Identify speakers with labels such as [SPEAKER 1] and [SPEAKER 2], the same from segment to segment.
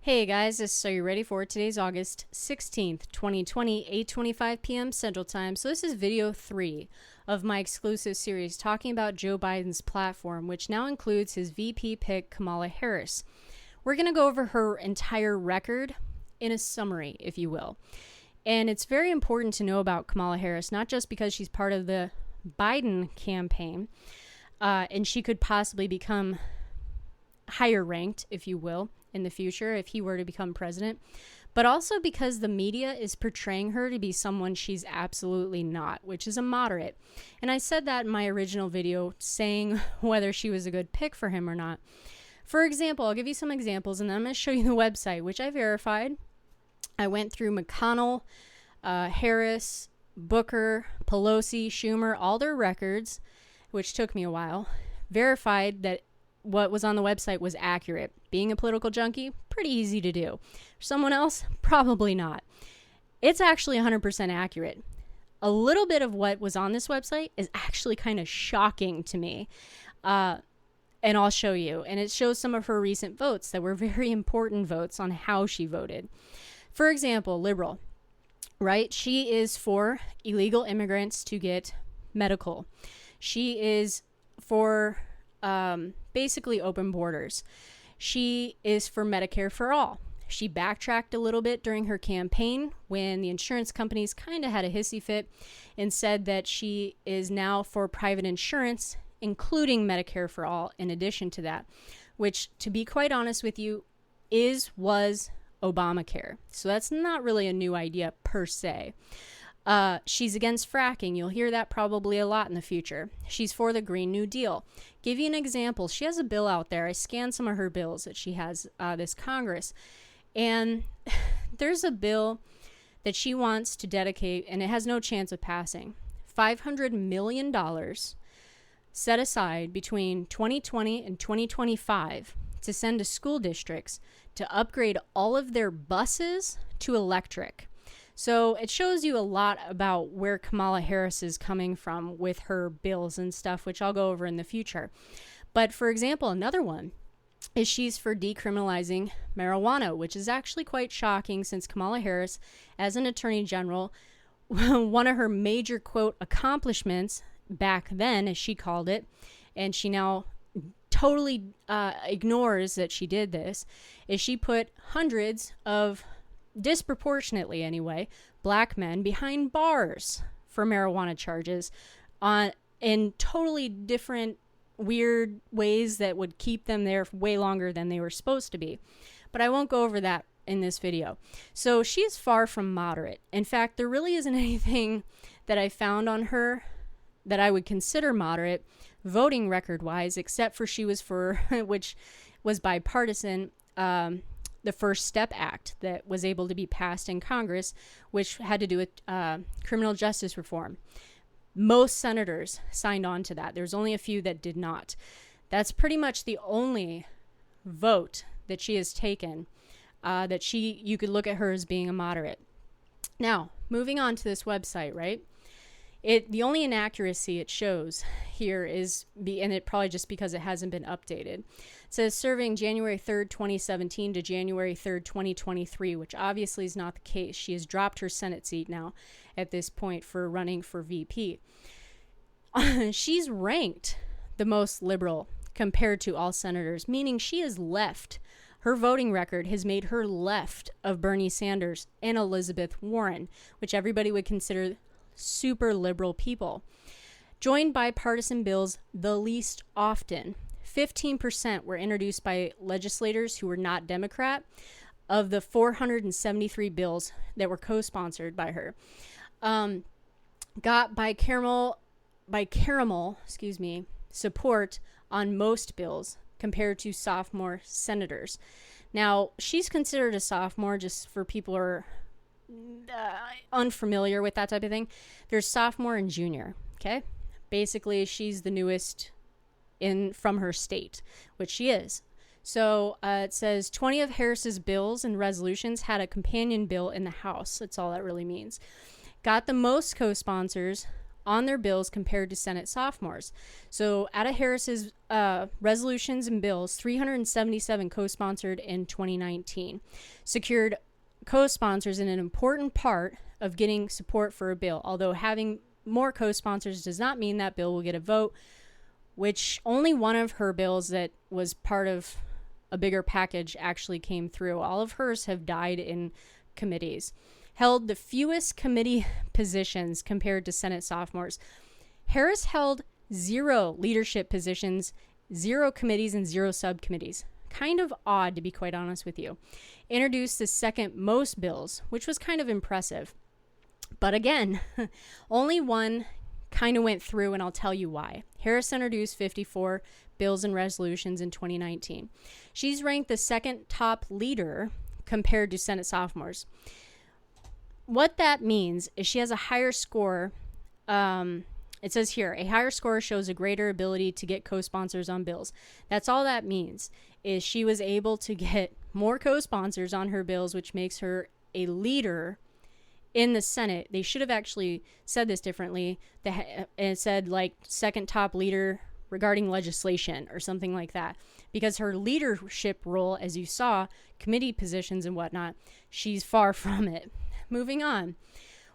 [SPEAKER 1] Hey guys, so you ready for today's August 16th, 2020, 8:25 p.m. Central Time. So this is video 3 of my exclusive series talking about Joe Biden's platform, which now includes his VP pick, Kamala Harris. We're going to go over her entire record in a summary, if you will. And it's very important to know about Kamala Harris, not just because she's part of the Biden campaign, and she could possibly become higher ranked, if you will, in the future if he were to become president, but also because the media is portraying her to be someone she's absolutely not, which is a moderate. And I said that in my original video, saying whether she was a good pick for him or not. For example, I'll give you some examples, and then I'm going to show you the website, which I verified. I went through McConnell, Harris, Booker, Pelosi, Schumer, all their records, which took me a while, verified that what was on the website was accurate. Being a political junkie, pretty easy to do. For someone else, probably not. It's actually 100% accurate. A little bit of what was on this website is actually kind of shocking to me. And I'll show you. And it shows some of her recent votes that were very important votes on how she voted. For example, liberal, right? She is for illegal immigrants to get medical. She is for basically open borders. She is for Medicare for all. She backtracked a little bit during her campaign when the insurance companies kind of had a hissy fit and said that she is now for private insurance, including Medicare for all in addition to that, which, to be quite honest with you, was Obamacare. So that's not really a new idea per se. She's against fracking. You'll hear that probably a lot in the future. She's for the Green New Deal. Give you an example. She has a bill out there. I scanned some of her bills that she has this Congress. And there's a bill that she wants to dedicate, and it has no chance of passing. $500 million set aside between 2020 and 2025 to send to school districts to upgrade all of their buses to electric. So it shows you a lot about where Kamala Harris is coming from with her bills and stuff, which I'll go over in the future. But for example, another one is she's for decriminalizing marijuana, which is actually quite shocking since Kamala Harris, as an attorney general, one of her major, quote, accomplishments back then, as she called it, and she now totally ignores that she did this, is she put hundreds of, disproportionately anyway, black men behind bars for marijuana charges in totally different weird ways that would keep them there way longer than they were supposed to be. But I won't go over that in this video. So she is far from moderate. In fact, there really isn't anything that I found on her that I would consider moderate voting record wise, except for she was for, which was bipartisan, the First Step Act that was able to be passed in Congress, which had to do with criminal justice reform. Most senators signed on to that. There's only a few that did not. That's pretty much the only vote that she has taken that you could look at her as being a moderate. Now, moving on to this website, right? The only inaccuracy it shows here is, and it probably just because it hasn't been updated. It says serving January 3rd, 2017 to January 3rd, 2023, which obviously is not the case. She has dropped her Senate seat now at this point for running for VP. She's ranked the most liberal compared to all senators, meaning she is left. Her voting record has made her left of Bernie Sanders and Elizabeth Warren, which everybody would consider super liberal people. Joined bipartisan bills the least often. 15% were introduced by legislators who were not Democrat of the 473 bills that were co-sponsored by her. Got bicameral support on most bills compared to sophomore senators. Now, she's considered a sophomore, just for people who are unfamiliar with that type of thing. There's sophomore and junior, okay? Basically, she's the newest from her state, which she is. So it says 20 of Harris's bills and resolutions had a companion bill in the House. That's all that really means. Got the most co-sponsors on their bills compared to Senate sophomores. So out of Harris's resolutions and bills, 377 co-sponsored in 2019, secured co-sponsors in an important part of getting support for a bill. Although having more co-sponsors does not mean that bill will get a vote, which only one of her bills that was part of a bigger package actually came through. All of hers have died in committees. Held the fewest committee positions compared to Senate sophomores. Harris held 0 leadership positions, 0 committees, and 0 subcommittees. Kind of odd, to be quite honest with you. Introduced the second most bills, which was kind of impressive. But again, only one kind of went through, and I'll tell you why. Harris introduced 54 bills and resolutions in 2019. She's ranked the second top leader compared to Senate sophomores. What that means is she has a higher score. It says here, a higher score shows a greater ability to get co-sponsors on bills. That's all that means, is she was able to get more co-sponsors on her bills, which makes her a leader in the Senate. They should have actually said this differently. It said like second top leader regarding legislation or something like that, because her leadership role, as you saw, committee positions and whatnot, she's far from it. Moving on,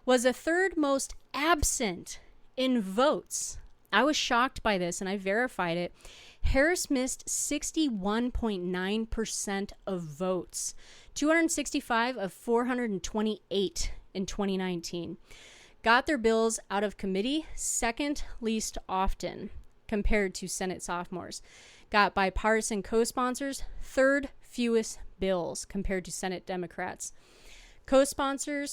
[SPEAKER 1] was the third most absent in votes. I was shocked by this and I verified it. Harris missed 61.9% of votes, 265 of 428 in 2019. Got their bills out of committee second least often compared to Senate sophomores. Got bipartisan co-sponsors, third fewest bills compared to Senate Democrats. Co-sponsored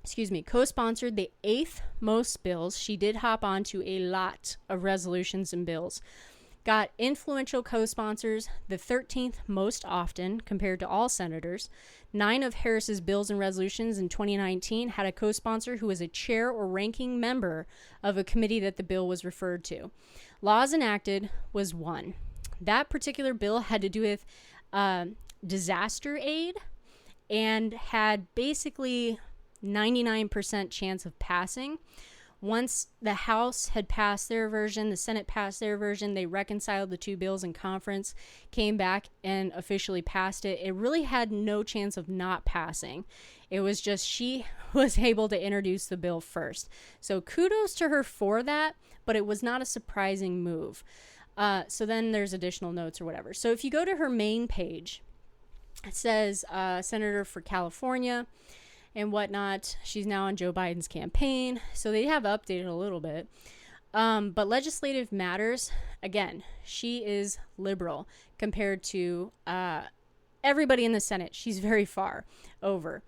[SPEAKER 1] the 8th most bills. She did hop on to a lot of resolutions and bills. Got influential co-sponsors, the 13th most often compared to all senators. 9 of Harris's bills and resolutions in 2019 had a co-sponsor who was a chair or ranking member of a committee that the bill was referred to. Laws enacted was 1. That particular bill had to do with disaster aid and had basically 99% chance of passing. Once the House had passed their version, the Senate passed their version, they reconciled the two bills in conference, came back and officially passed it. It really had no chance of not passing. It was just she was able to introduce the bill first. So kudos to her for that, but it was not a surprising move. So then there's additional notes or whatever. So if you go to her main page, it says Senator for California and whatnot. She's now on Joe Biden's campaign. So they have updated a little bit. But legislative matters, again, she is liberal compared to everybody in the Senate. She's very far over.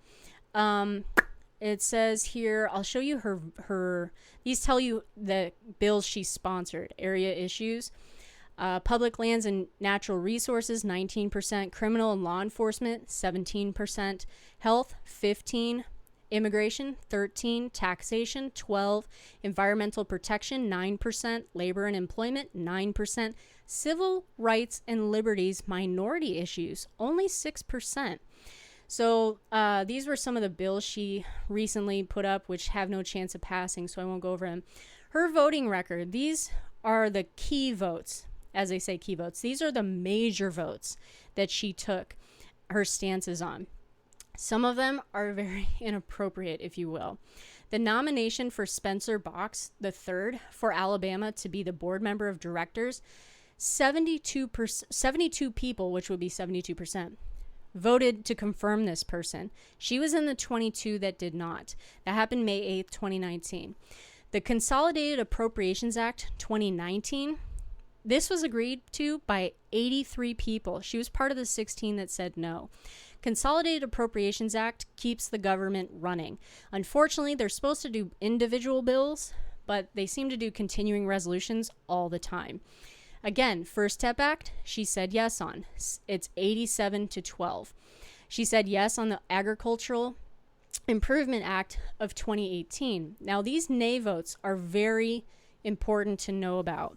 [SPEAKER 1] It says here, I'll show you these tell you the bills she sponsored. Area issues. Public lands and natural resources, 19%. Criminal and law enforcement, 17%. Health, 15%. Immigration, 13%. Taxation, 12%. Environmental protection, 9%. Labor and employment, 9%. Civil rights and liberties, minority issues, only 6%. So these were some of the bills she recently put up, which have no chance of passing, so I won't go over them. Her voting record, these are the key votes. As they say, key votes. These are the major votes that she took her stances on. Some of them are very inappropriate, if you will. The nomination for Spencer Box III for Alabama to be the board member of directors, 72 people, which would be 72%, voted to confirm this person. She was in the 22 that did not. That happened May 8th, 2019. The Consolidated Appropriations Act 2019, this was agreed to by 83 people. She was part of the 16 that said no. Consolidated Appropriations Act keeps the government running. Unfortunately, they're supposed to do individual bills, but they seem to do continuing resolutions all the time. Again, First Step Act, she said yes on. It's 87-12. She said yes on the Agricultural Improvement Act of 2018. Now, these nay votes are very important to know about.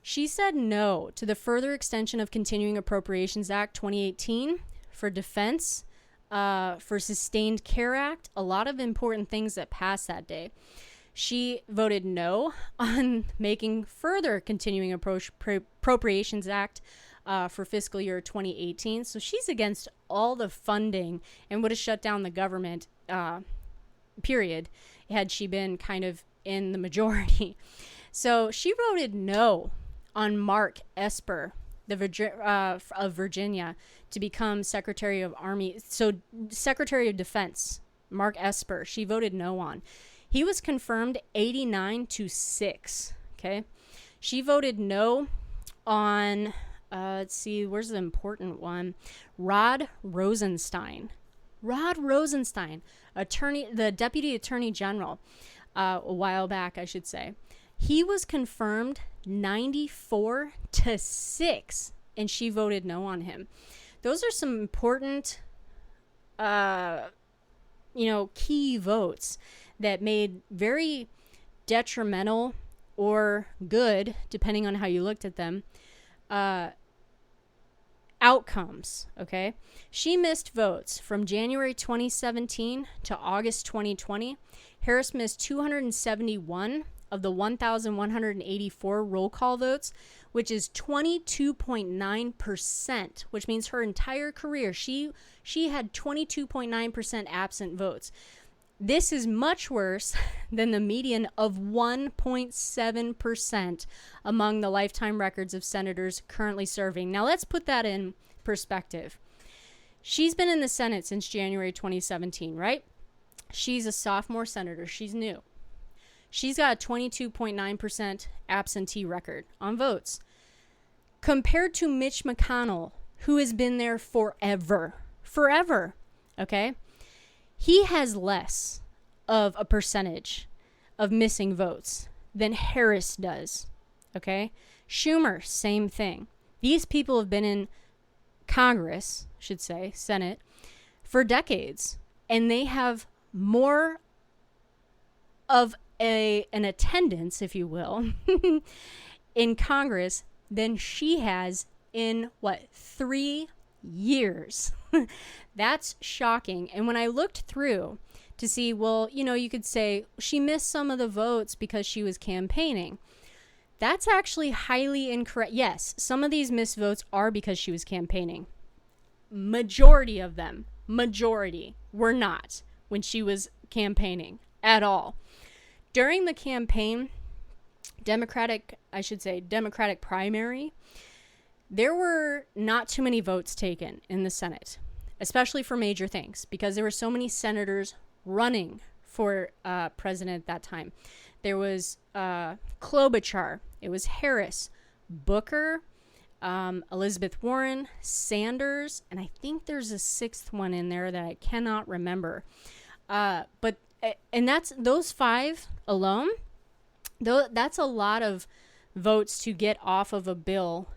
[SPEAKER 1] She said no to the further extension of Continuing Appropriations Act 2018 for defense, for Sustained Care Act, a lot of important things that passed that day. She voted no on making further continuing appropriations act for fiscal year 2018. So she's against all the funding and would have shut down the government, period, had she been kind of in the majority. So she voted no on Mark Esper, of Virginia, to become Secretary of Army. So Secretary of Defense, Mark Esper, she voted no on. He was confirmed 89-6. Okay. She voted no on, let's see, where's the important one? Rod Rosenstein, the Deputy Attorney General, a while back, I should say. He was confirmed 94-6, and she voted no on him. Those are some important, key votes that made very detrimental or good, depending on how you looked at them, outcomes, okay? She missed votes from January 2017 to August 2020. Harris missed 271 of the 1,184 roll call votes, which is 22.9%, which means her entire career, she had 22.9% absent votes. This is much worse than the median of 1.7% among the lifetime records of senators currently serving. Now, let's put that in perspective. She's been in the Senate since January 2017, right? She's a sophomore senator. She's new. She's got a 22.9% absentee record on votes. Compared to Mitch McConnell, who has been there forever, okay? He has less of a percentage of missing votes than Harris does, okay? Schumer, same thing. These people have been in Congress, should say, Senate, for decades, and they have more of an attendance, if you will, in Congress than she has in, 3 years. That's shocking. And when I looked through to see, well, you could say she missed some of the votes because she was campaigning. That's actually highly incorrect. Yes, some of these missed votes are because she was campaigning. Majority of them, were not when she was campaigning at all. During the campaign, Democratic primary, there were not too many votes taken in the Senate, especially for major things, because there were so many senators running for president at that time. There was Klobuchar, it was Harris, Booker, Elizabeth Warren, Sanders, and I think there's a sixth one in there that I cannot remember. And that's those 5 alone. That's a lot of votes to get off of a bill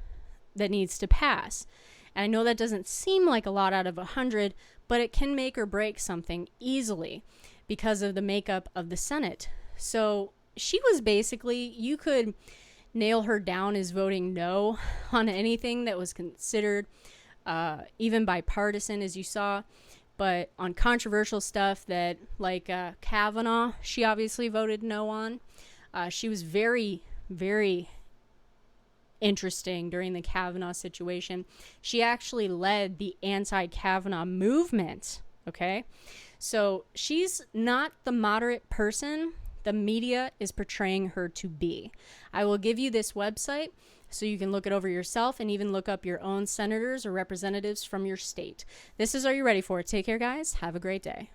[SPEAKER 1] that needs to pass. And I know that doesn't seem like a lot out of 100, but it can make or break something easily because of the makeup of the Senate. So she was basically, you could nail her down as voting no on anything that was considered even bipartisan, as you saw. But on controversial stuff that, like Kavanaugh, she obviously voted no on. She was very, very interesting during the Kavanaugh situation. She actually led the anti-Kavanaugh movement, okay? So she's not the moderate person the media is portraying her to be. I will give you this website so you can look it over yourself and even look up your own senators or representatives from your state. This is Are You Ready For It? Take care, guys. Have a great day.